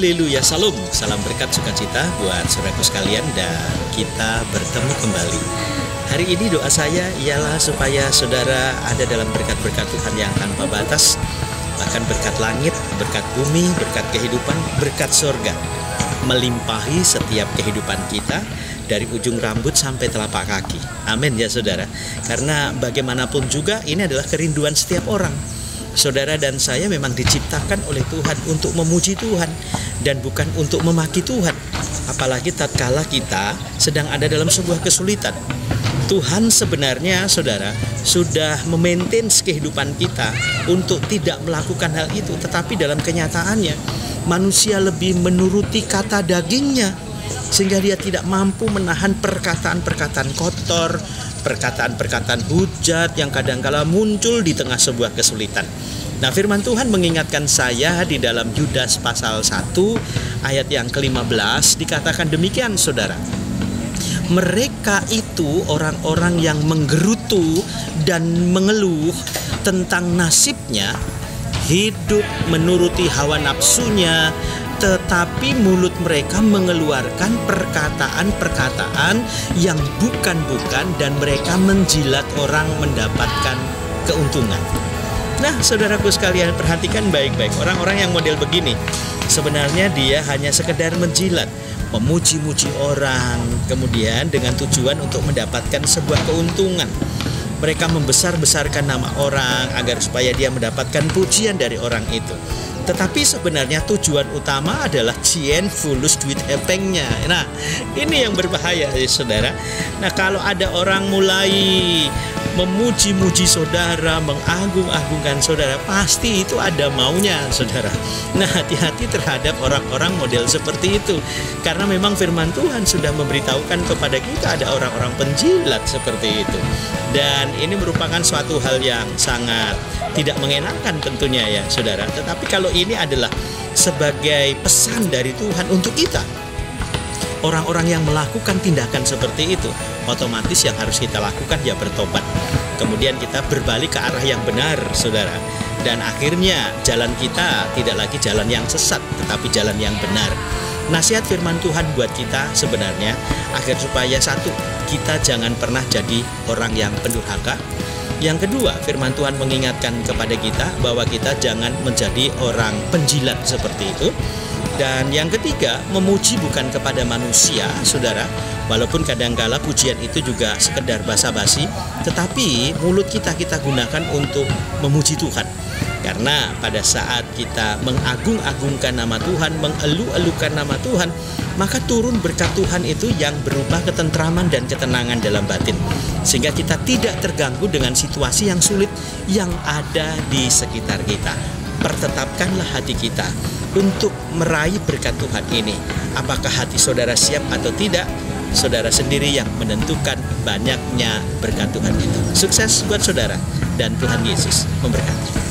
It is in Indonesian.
Haleluya, salam berkat sukacita buat saudaraku sekalian, dan kita bertemu kembali. Hari ini doa saya ialah supaya saudara ada dalam berkat-berkat Tuhan yang tanpa batas, bahkan berkat langit, berkat bumi, berkat kehidupan, berkat surga melimpahi setiap kehidupan kita dari ujung rambut sampai telapak kaki. Amin ya saudara. Karena bagaimanapun juga ini adalah kerinduan setiap orang. Saudara dan saya memang diciptakan oleh Tuhan untuk memuji Tuhan dan bukan untuk memaki Tuhan. Apalagi tatkala kita sedang ada dalam sebuah kesulitan. Tuhan sebenarnya saudara sudah memaintain kehidupan kita untuk tidak melakukan hal itu. Tetapi dalam kenyataannya manusia lebih menuruti kata dagingnya, sehingga dia tidak mampu menahan perkataan-perkataan kotor, perkataan-perkataan hujat yang kadangkala muncul di tengah sebuah kesulitan. Nah, firman Tuhan mengingatkan saya di dalam Yudas pasal 1 ayat yang ke-15 dikatakan demikian saudara. Mereka itu orang-orang yang menggerutu dan mengeluh tentang nasibnya, hidup menuruti hawa nafsunya, tetapi mulut mereka mengeluarkan perkataan-perkataan yang bukan-bukan, dan mereka menjilat orang mendapatkan keuntungan. Nah, saudaraku sekalian, perhatikan baik-baik. Orang-orang yang model begini sebenarnya dia hanya sekedar menjilat, memuji-muji orang, kemudian dengan tujuan untuk mendapatkan sebuah keuntungan. Mereka membesar-besarkan nama orang agar supaya dia mendapatkan pujian dari orang itu. Tetapi sebenarnya tujuan utama adalah cien fulus duit epengnya. Nah, ini yang berbahaya ya saudara. Nah, kalau ada orang mulai memuji-muji saudara, mengagung-agungkan saudara, pasti itu ada maunya saudara. Nah, hati-hati terhadap orang-orang model seperti itu. Karena memang firman Tuhan sudah memberitahukan kepada kita ada orang-orang penjilat seperti itu. Dan ini merupakan suatu hal yang sangat tidak mengenakan tentunya ya saudara. Tetapi kalau ini adalah sebagai pesan dari Tuhan untuk kita, orang-orang yang melakukan tindakan seperti itu, otomatis yang harus kita lakukan ya bertobat. Kemudian kita berbalik ke arah yang benar saudara. Dan akhirnya jalan kita tidak lagi jalan yang sesat, tetapi jalan yang benar. Nasihat firman Tuhan buat kita sebenarnya agar supaya satu, kita jangan pernah jadi orang yang pendurhaka. Yang kedua, firman Tuhan mengingatkan kepada kita bahwa kita jangan menjadi orang penjilat seperti itu. Dan yang ketiga, memuji bukan kepada manusia saudara. Walaupun kadangkala pujian itu juga sekedar basa-basi, tetapi mulut kita gunakan untuk memuji Tuhan. Karena pada saat kita mengagung-agungkan nama Tuhan, mengeluh-elukan nama Tuhan, maka turun berkat Tuhan itu yang berupa ketentraman dan ketenangan dalam batin. Sehingga kita tidak terganggu dengan situasi yang sulit yang ada di sekitar kita. Pertetapkanlah hati kita untuk meraih berkat Tuhan ini. Apakah hati saudara siap atau tidak? Saudara sendiri yang menentukan banyaknya berkat Tuhan itu. Sukses buat saudara, dan Tuhan Yesus memberkati.